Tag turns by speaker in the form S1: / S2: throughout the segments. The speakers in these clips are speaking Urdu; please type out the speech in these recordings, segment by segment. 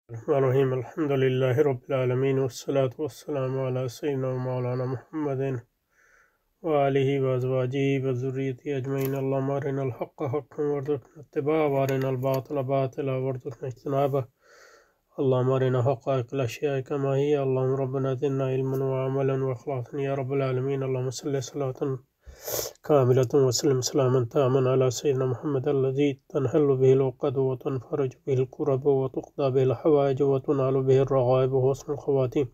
S1: الرحمن الرحیم الحمد للہ رب العالمین والصلاة والسلام علی سیدنا مولانا محمد وآلہ وازواجہ وذریتہ اجمعین اللہم ارنا الحق حقا وارزقنا اتباعہ وارنا الباطل باطلا وارزقنا اجتنابہ اللہم ارنا حقائق الاشیاء کما ہی اللہم ربنا زدنا علما وعملا واخلاصا یا رب العالمین اللہم صلی صلاة كاملة وسلم سلاما تاما على سيدنا محمد الذي تنحل به العقد وتنفرج به الكرب وتقضى به الحوائج وتنال به الرغائب وحسن الخواتيم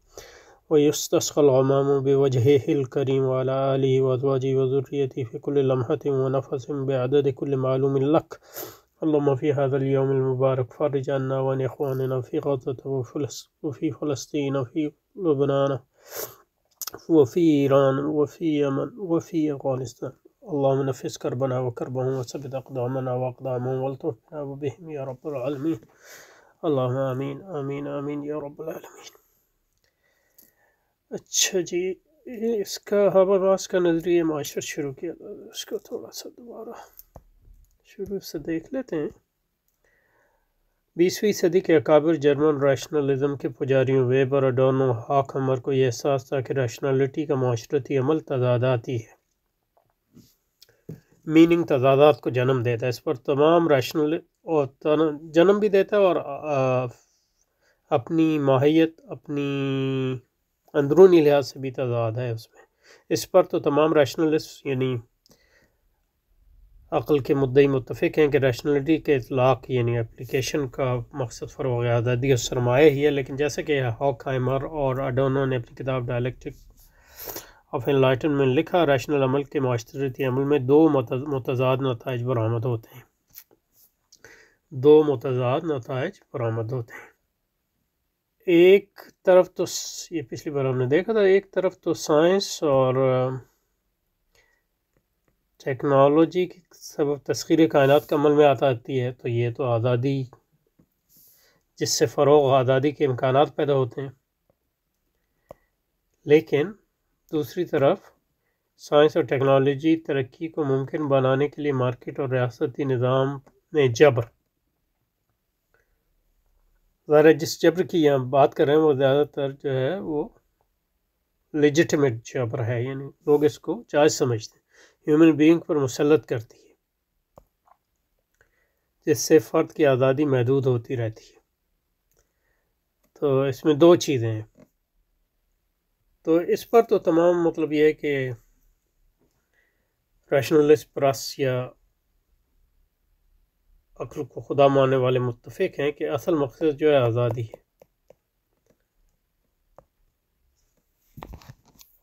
S1: ويستسقى الغمام بوجهه الكريم وعلى آله وأزواجه وذريته في كل لمحة ونفس بعدد كل معلوم لك اللهم في هذا اليوم المبارك فرج عنا وعن إخواننا في غزة وفي فلسطين وفي لبنان وفي إيران وفي يمن وفي أفغانستان اللهم نفس كربنا وكربهم وثبت أقدامنا وأقدامهم والطفنا بهم يا رب العالمين اللهم آمين آمين آمين يا رب العالمين۔ اچھا جی، اس کا حواس کا نظریہ معاشرت شروع کیا، اس کو تھوڑا سا دوبارہ شروع سے دیکھ لیتے ہیں۔ 20ویں صدی کے اکابر جرمن ریشنلزم کے پجاریوں ویبر، اڈورنو، ہاکہمر کو یہ احساس تھا کہ ریشنلٹی کا معاشرتی عمل تضاداتی ہے، میننگ تضادات کو جنم دیتا ہے، اس پر تمام اور جنم بھی دیتا ہے اور اپنی ماہیت، اپنی اندرونی لحاظ سے بھی تضاد ہے اس میں۔ اس پر تو تمام ریشنلسٹ یعنی عقل کے مدعی متفق ہیں کہ ریشنلٹی کے اطلاق یعنی اپلیکیشن کا مقصد فروغ آزادی اور سرمایہ ہی ہے، لیکن جیسے کہ ہاکہائمر اور اڈورنو نے اپنی کتاب ڈائلیکٹک آف انلائٹنمنٹ لکھا، ریشنل عمل کے معاشرتی عمل میں دو متضاد نتائج برآمد ہوتے ہیں۔ دو متضاد نتائج برآمد ہوتے ہیں۔ ایک طرف تو یہ پچھلی بار ہم نے دیکھا تھا، ایک طرف تو سائنس اور ٹیکنالوجی کی سبب تسخیر کائنات کا عمل میں آتی ہے، تو یہ تو آزادی، جس سے فروغ آزادی کے امکانات پیدا ہوتے ہیں۔ لیکن دوسری طرف سائنس اور ٹیکنالوجی ترقی کو ممکن بنانے کے لیے مارکیٹ اور ریاستی نظام نے جبر، ظاہر ہے جس جبر کی یہاں بات کر رہے ہیں وہ زیادہ تر جو ہے وہ لیجٹمیٹ جبر ہے، یعنی لوگ اس کو جائز سمجھتے ہیں، ہیومن بینگ پر مسلط کرتی ہے، جس سے فرد کی آزادی محدود ہوتی رہتی ہے۔ تو اس میں دو چیزیں ہیں، تو اس پر تو تمام مطلب یہ ہے کہ ریشنلسٹ پرس یا عقل کو خدا ماننے والے متفق ہیں کہ اصل مقصد جو ہے آزادی ہے،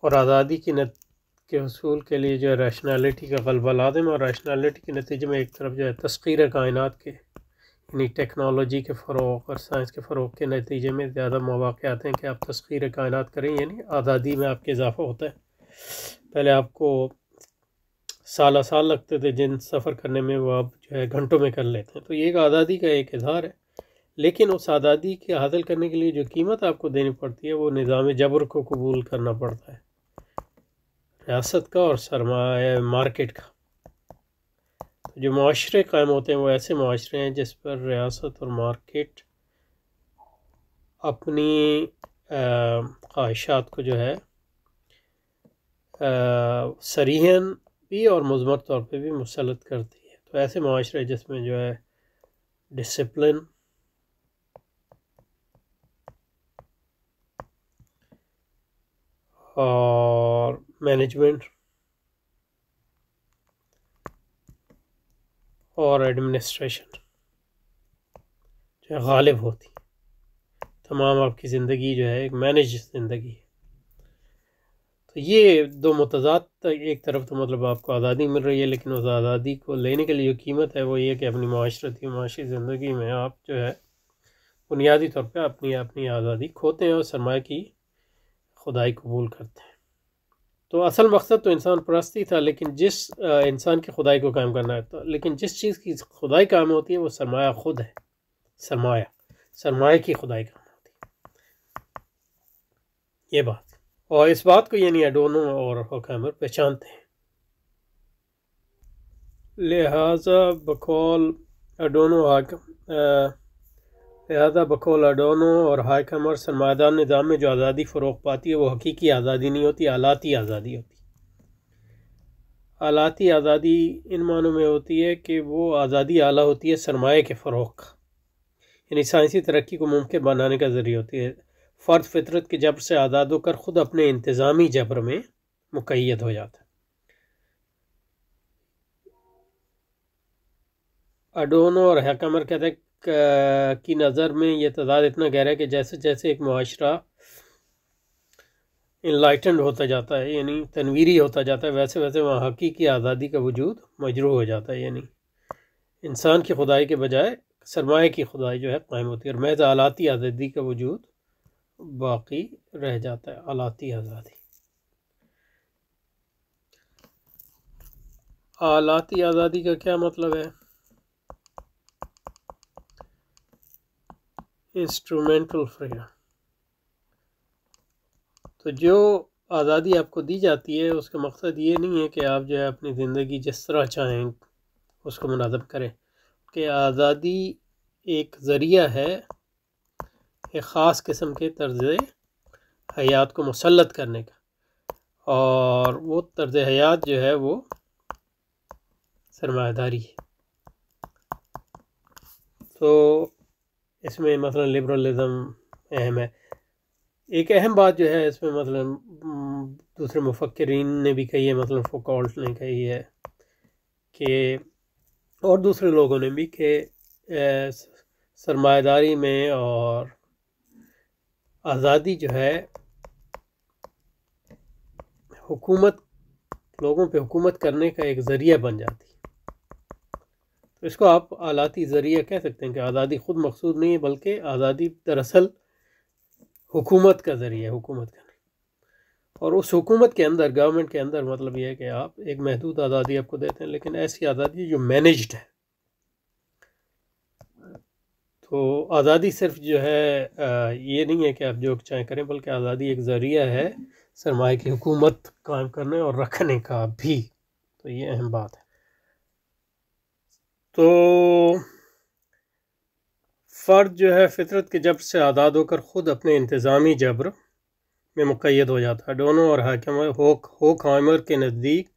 S1: اور آزادی کے حصول کے لیے جو ہے ریشنالٹی کا غلبہ لازم ہے، اور ریشنالٹی کے نتیجے میں ایک طرف جو ہے تسخیر کائنات کے یعنی ٹیکنالوجی کے فروغ اور سائنس کے فروغ کے نتیجے میں زیادہ مواقع آتے ہیں کہ آپ تسخیر کائنات کریں، یعنی آزادی میں آپ کے اضافہ ہوتا ہے۔ پہلے آپ کو سالہ سال لگتے تھے جن سفر کرنے میں، وہ آپ جو ہے گھنٹوں میں کر لیتے ہیں، تو یہ ایک آزادی کا ایک اظہار ہے۔ لیکن اس آزادی کے حاصل کرنے کے لیے جو قیمت آپ کو دینی پڑتی ہے وہ نظام جبر کو قبول کرنا پڑتا ہے، ریاست کا اور سرمایہ مارکیٹ کا۔ جو معاشرے قائم ہوتے ہیں وہ ایسے معاشرے ہیں جس پر ریاست اور مارکیٹ اپنی خواہشات کو جو ہے صریحاً بھی اور مضمر طور پہ بھی مسلط کرتی ہے۔ تو ایسے معاشرے جس میں جو ہے ڈسپلن اور مینجمنٹ اور ایڈمنسٹریشن جو ہے غالب ہوتی، تمام آپ کی زندگی جو ہے ایک مینج زندگی ہے۔ تو یہ دو متضاد، ایک طرف تو مطلب آپ کو آزادی مل رہی ہے، لیکن اس آزادی کو لینے کے لیے جو قیمت ہے وہ یہ کہ اپنی معاشرتی معاشی زندگی میں آپ جو ہے بنیادی طور پہ اپنی آزادی کھوتے ہیں اور سرمایہ کی خدائی قبول کرتے ہیں۔ تو اصل مقصد تو انسان پرستی تھا، لیکن جس انسان کی خدائی کو قائم کرنا ہے، لیکن جس چیز کی خدائی قائم ہوتی ہے وہ سرمایہ خود ہے، سرمایہ کی خدائی قائم ہوتی ہے، یہ بات۔ اور اس بات کو یعنی اڈورنو اور ہاکہمر پہچانتے ہیں۔ لہذا بقول اڈورنو لہذا بقول اڈونو اور ہائی کمر سرمایہ دار نظام میں جو آزادی فروغ پاتی ہے وہ حقیقی آزادی نہیں ہوتی، آلاتی آزادی ہوتی ہے۔ آلاتی آزادی ان معنوں میں ہوتی ہے کہ وہ آزادی اعلیٰ ہوتی ہے سرمایہ کے فروغ کا، یعنی سائنسی ترقی کو ممکن بنانے کا ذریعہ ہوتی ہے۔ فرد فطرت کے جبر سے آزاد ہو کر خود اپنے انتظامی جبر میں مقید ہو جاتا ہے۔ اڈونو اور ہیکمر کہتے ہیں کی نظر میں یہ تضاد اتنا گہرا ہے کہ جیسے جیسے ایک معاشرہ انلائٹنڈ ہوتا جاتا ہے، یعنی تنویری ہوتا جاتا ہے، ویسے ویسے وہاں حقیقی آزادی کا وجود مجروح ہو جاتا ہے، یعنی انسان کی خدائی کے بجائے سرمایہ کی خدائی جو ہے قائم ہوتی ہے، اور محض آلاتی آزادی کا وجود باقی رہ جاتا ہے۔ آلاتی آزادی، آلاتی آزادی کا کیا مطلب ہے؟ انسٹرومنٹل فریڈم، تو جو آزادی آپ کو دی جاتی ہے اس کا مقصد یہ نہیں ہے کہ آپ جو ہے اپنی زندگی جس طرح چاہیں اس کو منظم کریں، کہ آزادی ایک ذریعہ ہے ایک خاص قسم کے طرز حیات کو مسلط کرنے کا، اور وہ طرز حیات جو ہے وہ سرمایہ داری ہے۔ تو اس میں مثلا لبرلزم اہم ہے۔ ایک اہم بات جو ہے اس میں مثلا دوسرے مفکرین نے بھی کہی ہے، مثلا فوکالٹ نے کہی ہے کہ، اور دوسرے لوگوں نے بھی، کہ سرمایہ داری میں اور آزادی جو ہے حکومت، لوگوں پہ حکومت کرنے کا ایک ذریعہ بن جاتی ہے۔ تو اس کو آپ آلاتی ذریعہ کہہ سکتے ہیں کہ آزادی خود مقصود نہیں ہے، بلکہ آزادی دراصل حکومت کا ذریعہ ہے، حکومت کرنے، اور اس حکومت کے اندر، گورنمنٹ کے اندر، مطلب یہ ہے کہ آپ ایک محدود آزادی آپ کو دیتے ہیں، لیکن ایسی آزادی جو مینجڈ ہے۔ تو آزادی صرف جو ہے یہ نہیں ہے کہ آپ جو چاہیں کریں، بلکہ آزادی ایک ذریعہ ہے سرمایہ کی حکومت قائم کرنے اور رکھنے کا بھی، تو یہ اہم بات ہے۔ تو فرد جو ہے فطرت کے جبر سے آزاد ہو کر خود اپنے انتظامی جبر میں مقید ہو جاتا ہے۔ ڈونو اور ہوکہائمر کے نزدیک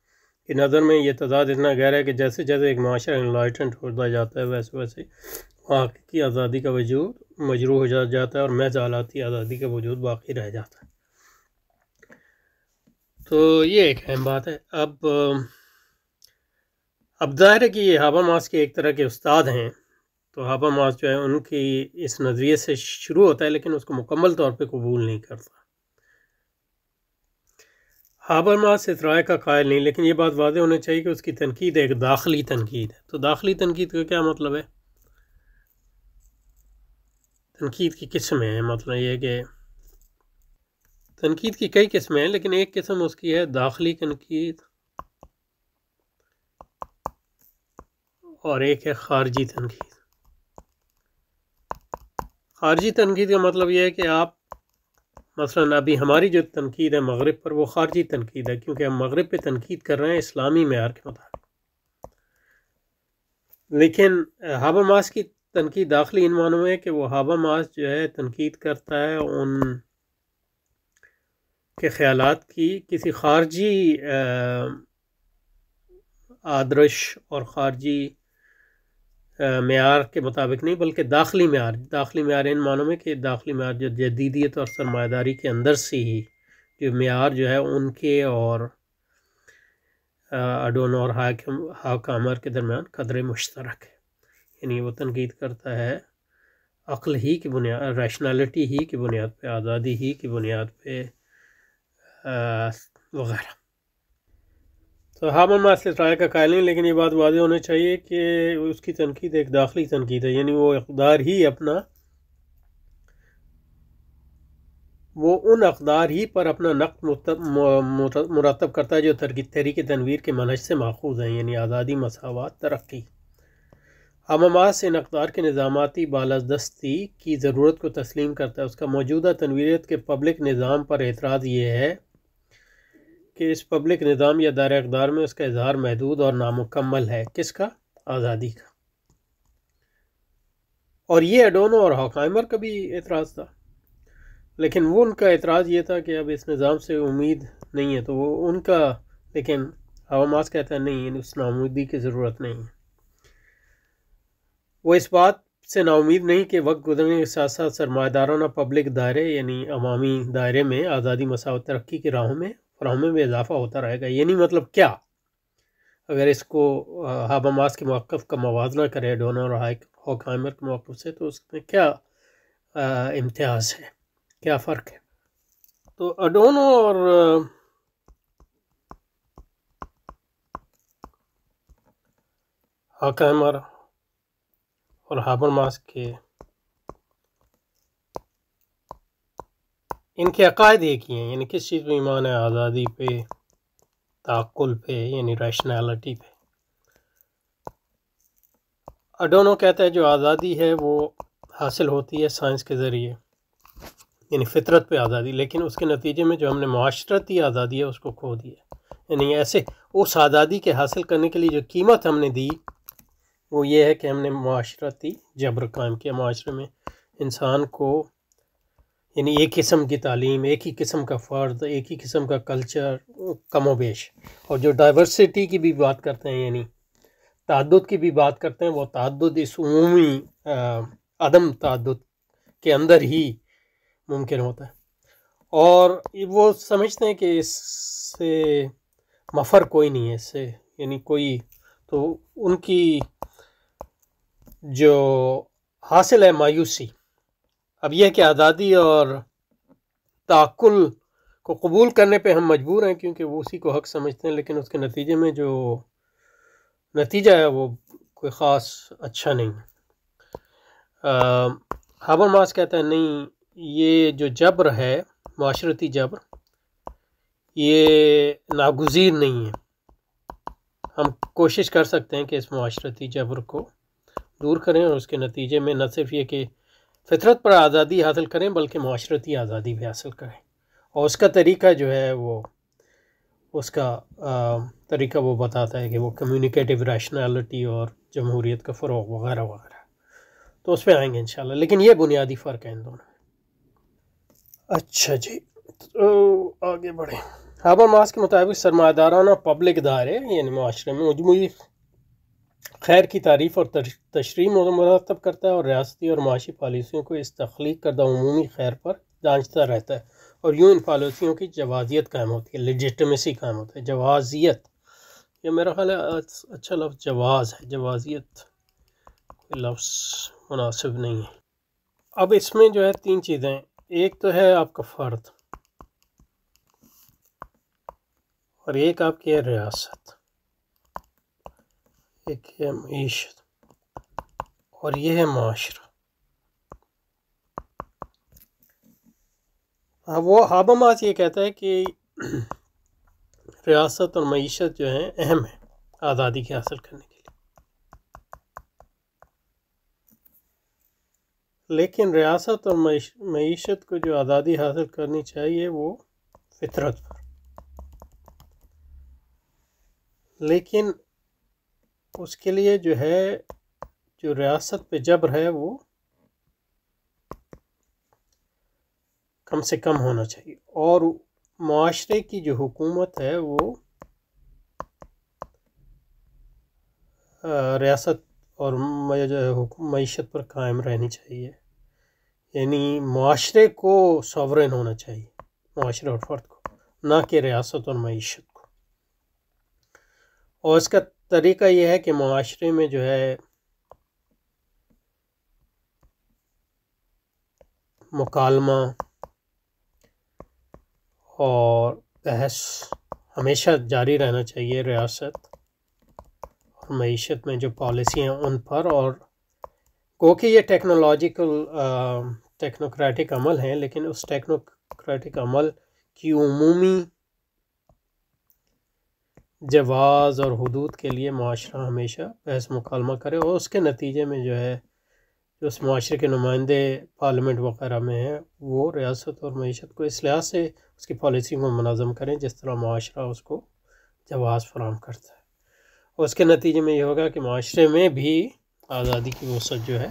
S1: کی نظر میں یہ تضاد اتنا گہرا ہے کہ جیسے جیسے ایک معاشرہ انلائٹنڈ ہوتا جاتا ہے ویسے ویسے وہاں کی آزادی کا وجود مجروح ہو جاتا ہے، اور محض آلاتی آزادی کا وجود باقی رہ جاتا ہے۔ تو یہ ایک اہم بات ہے۔ اب ظاہر ہے کہ یہ ہابرماس کے ایک طرح کے استاد ہیں، تو ہابرماس جو ہے ان کی اس نظریے سے شروع ہوتا ہے، لیکن اس کو مکمل طور پہ قبول نہیں کرتا۔ ہابرماس اس رائے کا قائل نہیں، لیکن یہ بات واضح ہونی چاہیے کہ اس کی تنقید ایک داخلی تنقید ہے۔ تو داخلی تنقید کا کیا مطلب ہے؟ تنقید کی قسمیں ہیں، مطلب یہ کہ تنقید کی کئی قسمیں ہیں، لیکن ایک قسم اس کی ہے داخلی تنقید، اور ایک ہے خارجی تنقید۔ خارجی تنقید کا مطلب یہ ہے کہ آپ مثلا ابھی ہماری جو تنقید ہے مغرب پر، وہ خارجی تنقید ہے، کیونکہ ہم مغرب پہ تنقید کر رہے ہیں اسلامی معیار کے مطابق۔ لیکن ہابرماس کی تنقید داخلی ان معنوں میں ہے کہ وہ ہابرماس جو ہے تنقید کرتا ہے ان کے خیالات کی کسی خارجی آدرش اور خارجی معیار کے مطابق نہیں، بلکہ داخلی معیار۔ داخلی معیار ان معنوں میں کہ داخلی معیار جو جدیدیت اور سرمایہ داری کے اندر سے ہی جو معیار جو ہے ان کے اور اڈونو اور ہاکامر کے درمیان قدر مشترک ہے، یعنی وہ تنقید کرتا ہے عقل ہی کی بنیاد، ریشنالٹی ہی کی بنیاد پہ، آزادی ہی کی بنیاد پہ وغیرہ۔ تو ہابرماس اس رائے کا قائل نہیں، لیکن یہ بات واضح ہونی چاہیے کہ اس کی تنقید ایک داخلی تنقید ہے، یعنی وہ اقدار ہی اپنا، وہ ان اقدار ہی پر اپنا نقد مرتب کرتا ہے جو تحریک تنویر کے منہج سے ماخوذ ہیں، یعنی آزادی، مساوات، ترقی۔ ہابرماس ان اقدار کے نظاماتی بالادستی کی ضرورت کو تسلیم کرتا ہے۔ اس کا موجودہ تنویریت کے پبلک نظام پر اعتراض یہ ہے کہ اس پبلک نظام یا دائرہ اقدار میں اس کا اظہار محدود اور نامکمل ہے۔ کس کا؟ آزادی کا۔ اور یہ ایڈونو اور ہاکہائمر کا بھی اعتراض تھا، لیکن وہ ان کا اعتراض یہ تھا کہ اب اس نظام سے امید نہیں ہے، تو وہ ان کا، لیکن حبرماس کہتا ہے نہیں، اس ناامیدی کی ضرورت نہیں ہے۔ وہ اس بات سے نا امید نہیں کہ وقت گزرنے کے ساتھ ساتھ سرمایہ دارانہ پبلک دائرے یعنی عوامی دائرے میں آزادی، مساوات، ترقی کی راہوں میں فراہمی میں اضافہ ہوتا رہے گا۔ یعنی مطلب کیا؟ اگر اس کو حبرماس کے موقف کا موازنہ کرے ایڈونو اور ہاکہائمر کے موقف سے، تو اس میں کیا امتیاز ہے، کیا فرق ہے؟ تو ایڈونو اور ہاکہائمر اور حبرماس کے ان کے عقائد ایک ہی ہیں، یعنی کس چیز پہ ایمان ہے؟ آزادی پہ، تعقل پہ، یعنی ریشنالٹی پہ۔ ایڈونو کہتا ہے جو آزادی ہے وہ حاصل ہوتی ہے سائنس کے ذریعے، یعنی فطرت پہ آزادی، لیکن اس کے نتیجے میں جو ہم نے معاشرتی آزادی ہے اس کو کھو دیا، یعنی ایسے اس آزادی کے حاصل کرنے کے لیے جو قیمت ہم نے دی وہ یہ ہے کہ ہم نے معاشرتی جبر قائم کیا، معاشرے میں انسان کو، یعنی ایک قسم کی تعلیم، ایک ہی قسم کا فرد، ایک ہی قسم کا کلچر، کم و بیش، اور جو ڈائیورسٹی کی بھی بات کرتے ہیں، یعنی تعدد کی بھی بات کرتے ہیں، وہ تعدد اس عمومی عدم تعدد کے اندر ہی ممکن ہوتا ہے، اور وہ سمجھتے ہیں کہ اس سے مفر کوئی نہیں ہے، اس سے یعنی کوئی، تو ان کی جو حاصل ہے مایوسی۔ اب یہ کہ آزادی اور تعقل کو قبول کرنے پہ ہم مجبور ہیں کیونکہ وہ اسی کو حق سمجھتے ہیں، لیکن اس کے نتیجے میں جو نتیجہ ہے وہ کوئی خاص اچھا نہیں ہے۔ حبرماس کہتا ہے نہیں، یہ جو جبر ہے، معاشرتی جبر، یہ ناگزیر نہیں ہے، ہم کوشش کر سکتے ہیں کہ اس معاشرتی جبر کو دور کریں، اور اس کے نتیجے میں نہ صرف یہ کہ فطرت پر آزادی حاصل کریں بلکہ معاشرتی آزادی بھی حاصل کریں، اور اس کا طریقہ جو ہے وہ، اس کا طریقہ وہ بتاتا ہے کہ وہ کمیونیکیٹو ریشنالٹی اور جمہوریت کا فروغ وغیرہ وغیرہ، تو اس پہ آئیں گے انشاءاللہ، لیکن یہ بنیادی فرق ہے ان دونوں۔ اچھا جی، تو آگے بڑھیں۔ حبرماس کے مطابق سرمایہ دارانہ پبلک دائرے یعنی معاشرے میں مجموعی خیر کی تعریف اور تشریح مرتب کرتا ہے، اور ریاستی اور معاشی پالیسیوں کو اس تخلیق کردہ عمومی خیر پر جانچتا رہتا ہے، اور یوں ان پالیسیوں کی جوازیت قائم ہوتی ہے، لیجٹمیسی قائم ہوتا ہے۔ جوازیت، یہ میرا خیال ہے اچھا لفظ جواز ہے، جوازیت کوئی لفظ مناسب نہیں ہے۔ اب اس میں جو ہے تین چیزیں، ایک تو ہے آپ کا فرد، اور ایک آپ کی ہے ریاست، ایک ہے معیشت، اور یہ ہے معاشرہ۔ اب وہ حبرماس یہ کہتا ہے کہ ریاست اور معیشت جو ہیں اہم ہیں آزادی کے حاصل کرنے کے لیے، لیکن ریاست اور معیشت کو جو آزادی حاصل کرنی چاہیے وہ فطرت پر، لیکن اس کے لیے جو ہے جو ریاست پہ جبر ہے وہ کم سے کم ہونا چاہیے، اور معاشرے کی جو حکومت ہے وہ ریاست اور معیشت پر قائم رہنی چاہیے، یعنی معاشرے کو ساورین ہونا چاہیے، معاشرے اور فرد کو، نہ کہ ریاست اور معیشت کو۔ اور اس کا طریقہ یہ ہے کہ معاشرے میں جو ہے مکالمہ اور بحث ہمیشہ جاری رہنا چاہیے، ریاست اور معیشت میں جو پالیسی ہیں ان پر، اور گو کہ یہ ٹیکنوکریٹک عمل ہیں، لیکن اس ٹیکنوکریٹک عمل کی عمومی جواز اور حدود کے لیے معاشرہ ہمیشہ بحث مکالمہ کرے، اور اس کے نتیجے میں جو ہے جو اس معاشرے کے نمائندے پارلیمنٹ وغیرہ میں ہیں وہ ریاست اور معیشت کو اس لحاظ سے اس کی پالیسی کو منظم کریں جس طرح معاشرہ اس کو جواز فراہم کرتا ہے، اور اس کے نتیجے میں یہ ہوگا کہ معاشرے میں بھی آزادی کی وسعت جو ہے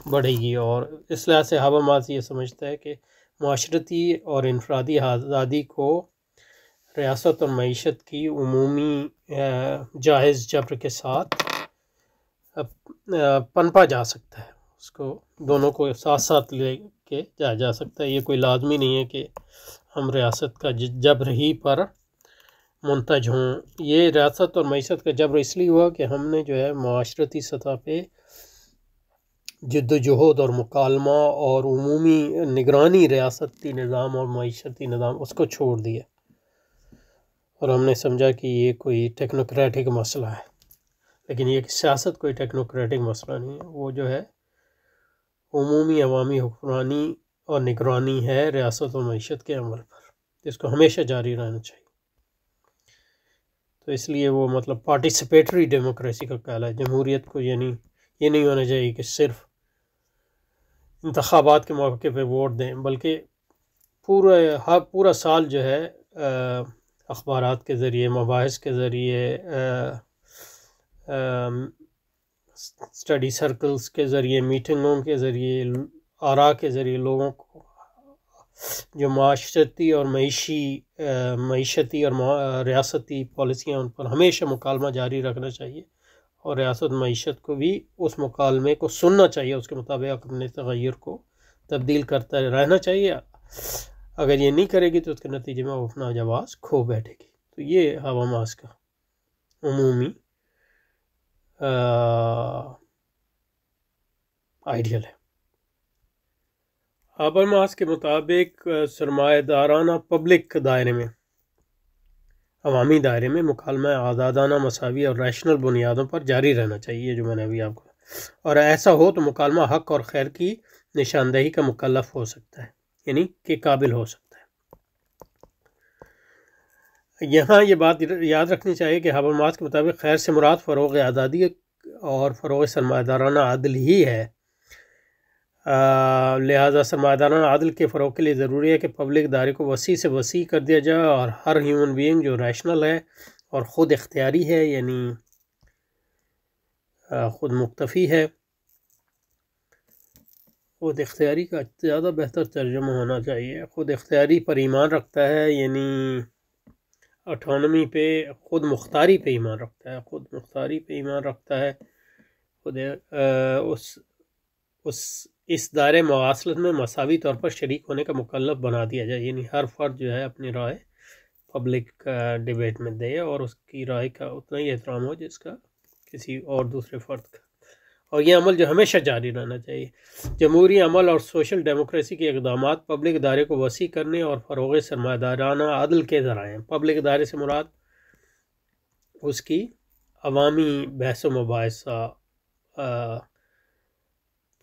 S1: بڑھے گی، اور اس لحاظ سے حبرماس یہ سمجھتا ہے کہ معاشرتی اور انفرادی آزادی کو ریاست اور معیشت کی عمومی جائز جبر کے ساتھ پنپا جا سکتا ہے، اس کو دونوں کو ساتھ ساتھ لے کے جایا جا سکتا ہے۔ یہ کوئی لازمی نہیں ہے کہ ہم ریاست کا جبر ہی پر منتج ہوں۔ یہ ریاست اور معیشت کا جبر اس لیے ہوا کہ ہم نے جو ہے معاشرتی سطح پہ جد و جہد اور مکالمہ اور عمومی نگرانی ریاستی نظام اور معیشتی نظام اس کو چھوڑ دیا، اور ہم نے سمجھا کہ یہ کوئی ٹیکنوکریٹک مسئلہ ہے، لیکن یہ سیاست کوئی ٹیکنوکریٹک مسئلہ نہیں ہے، وہ جو ہے عمومی عوامی حکمرانی اور نگرانی ہے ریاست اور معیشت کے عمل پر، جس کو ہمیشہ جاری رہنا چاہیے۔ تو اس لیے وہ مطلب پارٹیسپیٹری ڈیموکریسی کا خیال ہے۔ جمہوریت کو یعنی یہ نہیں ہونا چاہیے کہ صرف انتخابات کے موقع پہ ووٹ دیں، بلکہ پورا سال جو ہے اخبارات کے ذریعے، مباحث کے ذریعے، اسٹڈی سرکلز کے ذریعے، میٹنگوں کے ذریعے، آراء کے ذریعے لوگوں کو جو معاشرتی اور معیشتی اور ریاستی پالیسیاں ان پر ہمیشہ مکالمہ جاری رکھنا چاہیے، اور ریاست معیشت کو بھی اس مکالمے کو سننا چاہیے، اس کے مطابق اپنے تغیر کو تبدیل کرتا رہنا چاہیے۔ اگر یہ نہیں کرے گی تو اس کے نتیجے میں وہ اپنا جواز کھو بیٹھے گی۔ تو یہ حبرماس کا عمومی آئیڈیل ہے۔ حبرماس کے مطابق سرمایہ دارانہ پبلک دائرے میں، عوامی دائرے میں مکالمہ آزادانہ، مساوی اور ریشنل بنیادوں پر جاری رہنا چاہیے، جو میں نے ابھی آپ کو، اور ایسا ہو تو مکالمہ حق اور خیر کی نشاندہی کا مکلف ہو سکتا ہے، یعنی کہ قابل ہو سکتا ہے۔ یہاں یہ بات یاد رکھنی چاہیے کہ حبرماس کے مطابق خیر سے مراد فروغ آزادی اور فروغ سرمایہ دارانہ عدل ہی ہے۔ لہذا سرمایہ دارانہ عدل کے فروغ کے لیے ضروری ہے کہ پبلک دائرے کو وسیع سے وسیع کر دیا جائے، اور ہر ہیومن بینگ جو ریشنل ہے اور خود اختیاری ہے، یعنی خود مکتفی ہے، خود اختیاری کا زیادہ بہتر ترجمہ ہونا چاہیے، خود اختیاری پر ایمان رکھتا ہے، یعنی اٹھانومی پہ، خود مختاری پہ ایمان رکھتا ہے، خود مختاری پہ ایمان رکھتا ہے، خود اس دائرے مواصلت میں مساوی طور پر شریک ہونے کا مکلف بنا دیا جائے، یعنی ہر فرد جو ہے اپنی رائے پبلک ڈیبیٹ میں دے، اور اس کی رائے کا اتنا ہی احترام ہو جس کا کسی اور دوسرے فرد کا، اور یہ عمل جو ہمیشہ جاری رہنا چاہیے۔ جمہوری عمل اور سوشل ڈیموکریسی کے اقدامات پبلک دائرے کو وسیع کرنے اور فروغ سرمایہ دارانہ عدل کے ذرائع ہیں۔ پبلک دائرے سے مراد اس کی عوامی بحث و مباحثہ،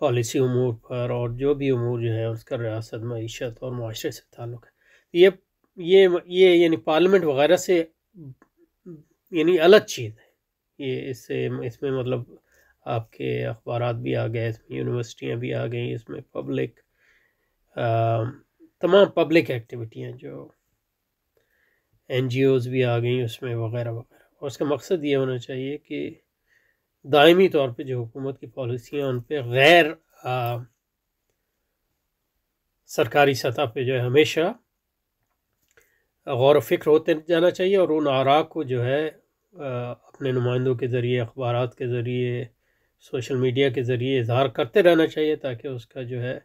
S1: پالیسی امور پر، اور جو بھی امور جو ہے اس کا ریاست، معیشت اور معاشرے سے تعلق ہے، یہ یعنی پارلیمنٹ وغیرہ سے یعنی الگ چیز ہے۔ یہ اس میں مطلب آپ کے اخبارات بھی آ گئے، اس میں یونیورسٹیاں بھی آ گئیں، اس میں تمام پبلک ایکٹیویٹیاں، جو این جی اوز بھی آ گئیں اس میں، وغیرہ وغیرہ، اور اس کا مقصد یہ ہونا چاہیے کہ دائمی طور پہ جو حکومت کی پالیسیاں ان پہ غیر سرکاری سطح پہ جو ہے ہمیشہ غور و فکر ہوتے جانا چاہیے، اور ان آراء کو جو ہے اپنے نمائندوں کے ذریعے، اخبارات کے ذریعے، سوشل میڈیا کے ذریعے اظہار کرتے رہنا چاہیے، تاکہ اس کا جو ہے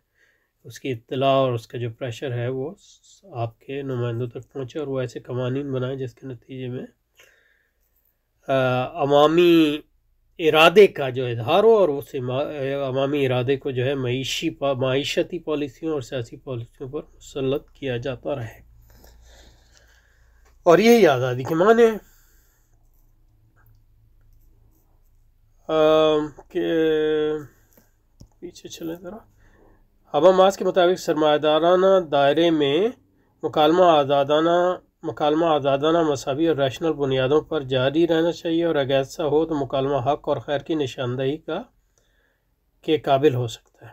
S1: اس کی اطلاع اور اس کا جو پریشر ہے وہ آپ کے نمائندوں تک پہنچے، اور وہ ایسے قوانین بنائیں جس کے نتیجے میں عوامی ارادے کا جو اظہار ہو، اور اس عوامی ارادے کو جو ہے معیشتی پالیسیوں اور سیاسی پالیسیوں پر مسلط کیا جاتا رہے، اور یہی آزادی کے معنی ہیں۔ کہ پیچھے چلیں ذرا۔ حبرماس کے مطابق سرمایہ دارانہ دائرے میں مکالمہ آزادانہ، مساوی اور ریشنل بنیادوں پر جاری رہنا چاہیے، اور اگر ایسا ہو تو مکالمہ حق اور خیر کی نشاندہی کے قابل ہو سکتا ہے۔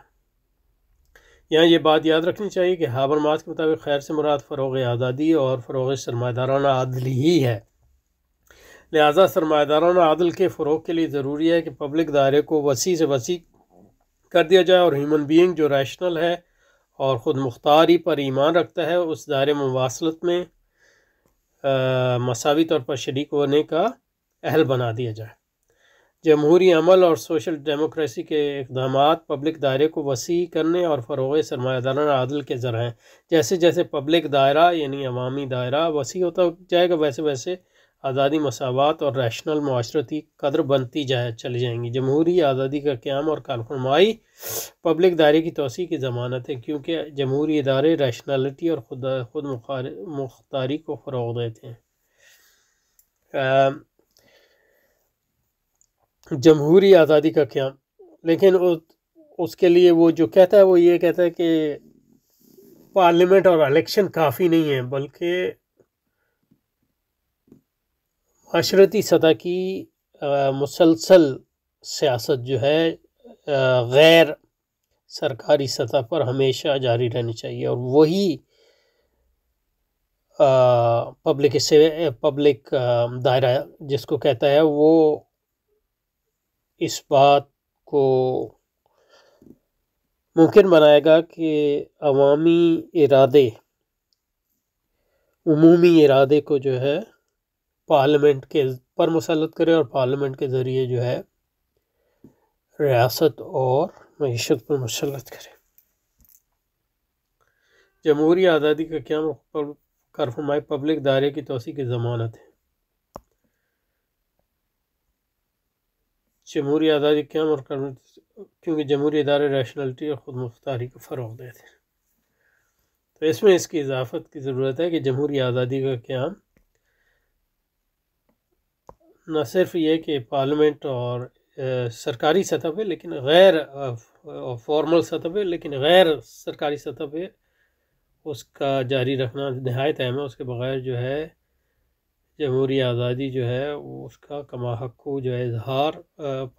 S1: یہاں یہ بات یاد رکھنی چاہیے کہ حبرماس کے مطابق خیر سے مراد فروغ آزادی اور فروغ سرمایہ دارانہ عدل ہی ہے۔ لہذا سرمایہ دارانہ عدل کے فروغ کے لیے ضروری ہے کہ پبلک دائرے کو وسیع سے وسیع کر دیا جائے، اور ہیومن بینگ جو ریشنل ہے اور خود مختاری پر ایمان رکھتا ہے اس دائرے مواصلت میں مساوی طور پر شریک ہونے کا اہل بنا دیا جائے۔ جمہوری عمل اور سوشل ڈیموکریسی کے اقدامات پبلک دائرے کو وسیع کرنے اور فروغ سرمایہ دارانہ عدل کے ذرائع ہیں۔ جیسے جیسے پبلک دائرہ یعنی عوامی دائرہ وسیع ہوتا جائے گا، ویسے ویسے آزادی، مساوات اور ریشنل معاشرتی قدر بنتی چلی جائیں گی۔ جمہوری آزادی کا قیام اور کارفرمائی پبلک دائرے کی توسیع کی ضمانت ہے، کیونکہ جمہوری ادارے ریشنلٹی اور خود مختاری کو فروغ دیتے ہیں۔ جمہوری آزادی کا قیام، لیکن اس کے لیے وہ جو کہتا ہے وہ یہ کہتا ہے کہ پارلیمنٹ اور الیکشن کافی نہیں ہیں، بلکہ معاشرتی سطح کی مسلسل سیاست جو ہے غیر سرکاری سطح پر ہمیشہ جاری رہنی چاہیے، اور وہی پبلک دائرہ جس کو کہتا ہے وہ اس بات کو ممکن بنائے گا کہ عمومی ارادے کو جو ہے پارلیمنٹ کے پر مسلط کرے، اور پارلیمنٹ کے ذریعے جو ہے ریاست اور معیشت پر مسلط کرے۔ جمہوری آزادی کا قیام اور کارفرمائی پبلک دائرے کی توسیع کی ضمانت ہے۔ جمہوری آزادی قیام اور کیونکہ جمہوری ادارے ریشنلٹی اور خود مختاری کو فروغ دیتے ہیں، تو اس میں اس کی اضافت کی ضرورت ہے کہ جمہوری آزادی کا قیام نہ صرف یہ کہ پارلیمنٹ اور سرکاری سطح پہ، لیکن غیر فارمل سطح پہ، لیکن غیر سرکاری سطح پہ اس کا جاری رکھنا نہایت اہم ہے۔ اس کے بغیر جو ہے جمہوری آزادی جو ہے اس کا کما حقو جو ہے اظہار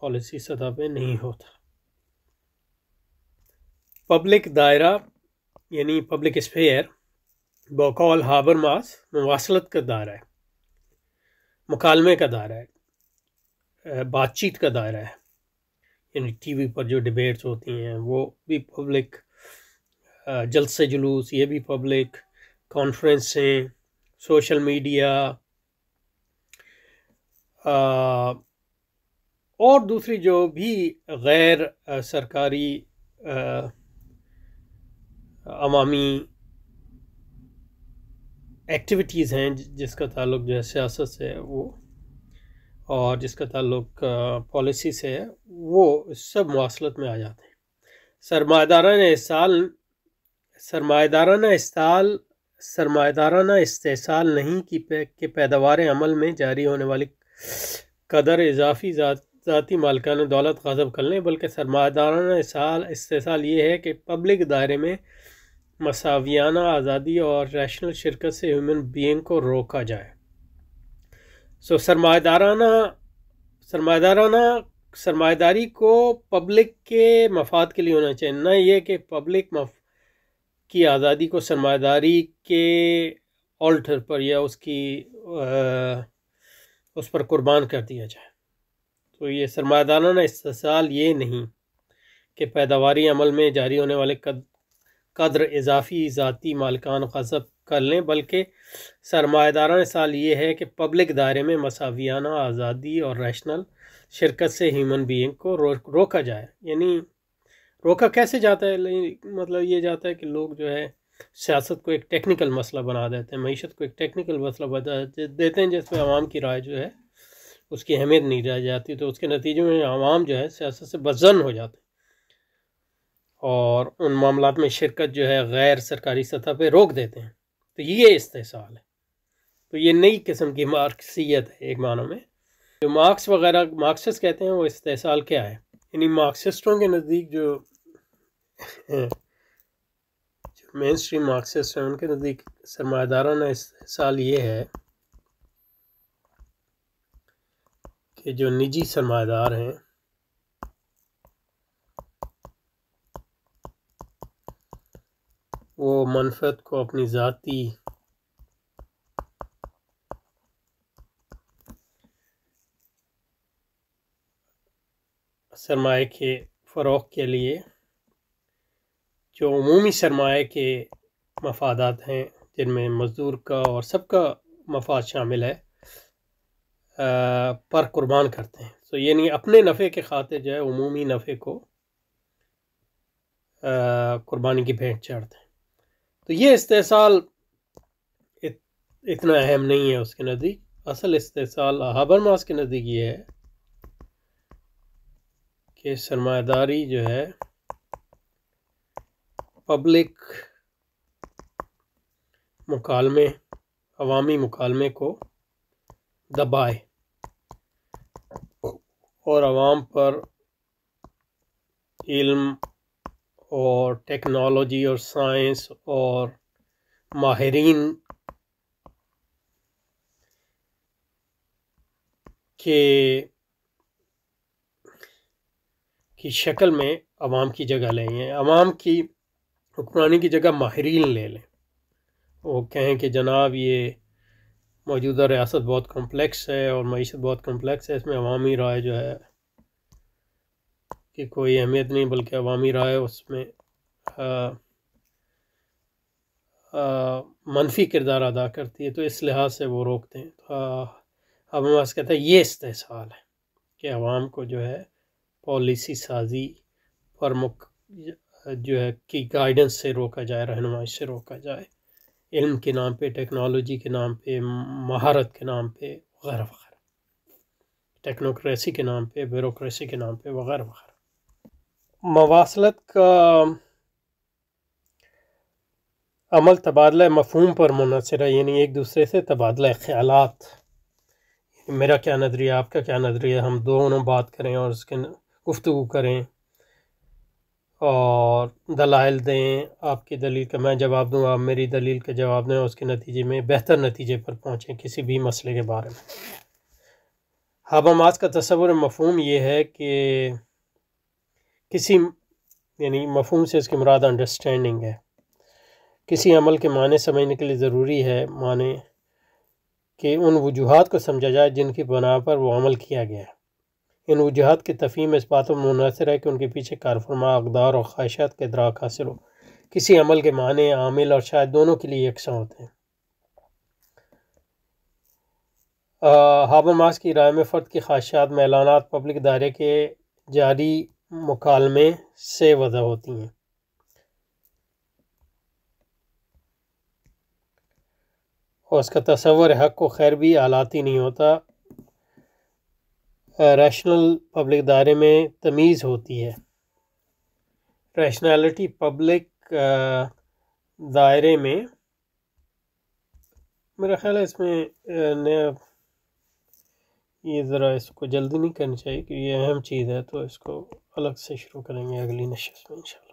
S1: پالیسی سطح پہ نہیں ہوتا۔ پبلک دائرہ یعنی پبلک اسفیئر بقول ہابرماس مواصلت کا دائرہ ہے، مکالمے کا دائرہ ہے، بات چیت کا دائرہ ہے، یعنی ٹی وی پر جو ڈیبیٹس ہوتی ہیں وہ بھی پبلک، جلسے جلوس یہ بھی پبلک، کانفرنسیں، سوشل میڈیا اور دوسری جو بھی غیر سرکاری عوامی ایکٹیویٹیز ہیں جس کا تعلق جو ہے سیاست سے ہے وہ، اور جس کا تعلق پالیسی سے ہے، وہ سب مواصلت میں آ جاتے ہیں۔ سرمایہ دارانہ استحصال نہیں کہ پیداوار عمل میں جاری ہونے والی قدر اضافی ذاتی مالکان دولت غصب کر لیں، بلکہ سرمایہ دارانہ استحصال یہ ہے کہ پبلک دائرے میں مساویانہ آزادی اور ریشنل شرکت سے ہیومن بینگ کو روکا جائے۔ سرمایہ داری کو پبلک کے مفاد کے لیے ہونا چاہیے، نہ یہ کہ پبلک کی آزادی کو سرمایہ داری کے آلٹر پر یا اس پر قربان کر دیا جائے۔ تو یہ سرمایہ دارانہ استحصال یہ نہیں کہ پیداواری عمل میں جاری ہونے والے قدر اضافی ذاتی مالکان غصب کر لیں، بلکہ سرمایہ دارانہ استحصال یہ ہے کہ پبلک دائرے میں مساویانہ آزادی اور ریشنل شرکت سے ہیومن بینگ کو روکا جائے۔ یعنی روکا کیسے جاتا ہے؟ مطلب یہ جاتا ہے کہ لوگ جو ہے سیاست کو ایک ٹیکنیکل مسئلہ بنا دیتے ہیں، معیشت کو ایک ٹیکنیکل مسئلہ بنا دیتے ہیں جس پہ عوام کی رائے جو ہے اس کی اہمیت نہیں رہ جاتی، تو اس کے نتیجے میں عوام جو ہے سیاست سے بدظن ہو جاتے ہیں اور ان معاملات میں شرکت جو ہے غیر سرکاری سطح پہ روک دیتے ہیں۔ تو یہ استحصال ہے، تو یہ نئی قسم کی مارکسیت ہے ایک معنی میں۔ جو مارکس وغیرہ مارکسسٹ کہتے ہیں وہ استحصال کیا ہے؟ یعنی مارکسسٹوں کے نزدیک جو مین اسٹریم مارکسسٹ ہیں ان کے نزدیک سرمایہ دارانہ استحصال یہ ہے کہ جو نجی سرمایہ دار ہیں وہ منفعت کو اپنی ذاتی سرمایہ کے فروغ کے لیے جو عمومی سرمایہ کے مفادات ہیں، جن میں مزدور کا اور سب کا مفاد شامل ہے، پر قربان کرتے ہیں. تو یعنی اپنے نفع کے خاطر جو ہے عمومی نفع کو قربانی کی بھیٹ چڑھتے ہیں. تو یہ استحصال اتنا اہم نہیں ہے اس کے نزدیک. اصل استحصال ہابرماس کے نزدیک یہ ہے کہ سرمایہ داری جو ہے پبلک مکالمے، عوامی مکالمے کو دبائے اور عوام پر علم اور ٹیکنالوجی اور سائنس اور ماہرین کی شکل میں عوام کی جگہ لیں گے. عوام کی حکمرانی کی جگہ ماہرین لے لیں. وہ کہیں کہ جناب یہ موجودہ ریاست بہت کمپلیکس ہے اور معیشت بہت کمپلیکس ہے، اس میں عوامی رائے جو ہے کہ کوئی اہمیت نہیں، بلکہ عوامی رائے اس میں منفی کردار ادا کرتی ہے، تو اس لحاظ سے وہ روکتے ہیں. حابرماس کہتا ہے یہ استحصال ہے کہ عوام کو جو ہے پالیسی سازی پر جو ہے کی گائیڈنس سے روکا جائے، رہنمائی سے روکا جائے، علم کے نام پہ، ٹیکنالوجی کے نام پہ، مہارت کے نام پہ وغیرہ وغیرہ، ٹیکنوکریسی کے نام پہ، بیوروکریسی کے نام پہ وغیرہ وغیرہ. مواصلت کا عمل تبادلہ مفہوم پر منحصر ہے، یعنی ایک دوسرے سے تبادلہ خیالات. میرا کیا نظریہ، آپ کا کیا نظریہ، ہم دونوں بات کریں اور اس کے گفتگو کریں اور دلائل دیں. آپ کی دلیل کا میں جواب دوں، آپ میری دلیل کا جواب دیں، اس کے نتیجے میں بہتر نتیجے پر پہنچیں کسی بھی مسئلے کے بارے میں. حابرماس کا تصور مفہوم یہ ہے کہ کسی، یعنی مفہوم سے اس کی مراد انڈرسٹینڈنگ ہے. کسی عمل کے معنی سمجھنے کے لیے ضروری ہے معنی کہ ان وجوہات کو سمجھا جائے جن کی بنا پر وہ عمل کیا گیا ہے. ان وجوہات کی تفہیم اس بات پر منحصر ہے کہ ان کے پیچھے کار فرما اقدار اور خواہشات کا ادراک حاصل ہو. کسی عمل کے معنی عامل اور شاید دونوں کے لیے یکساں ہوتے ہیں. حابرماس کی رائے میں فرد کی خواہشات میں اعلانات پبلک دائرے کے جاری مکالمے سے وضع ہوتی ہیں. اور اس کا تصور حق و خیر بھی آلاتی نہیں ہوتا. ریشنل پبلک دائرے میں تمیز ہوتی ہے. ریشنالٹی پبلک دائرے میں، میرا خیال ہے اس میں نیا، یہ ذرا اس کو جلدی نہیں کرنی چاہیے کہ یہ اہم چیز ہے، تو اس کو الگ سے شروع کریں گے اگلی نشست میں انشاءاللہ.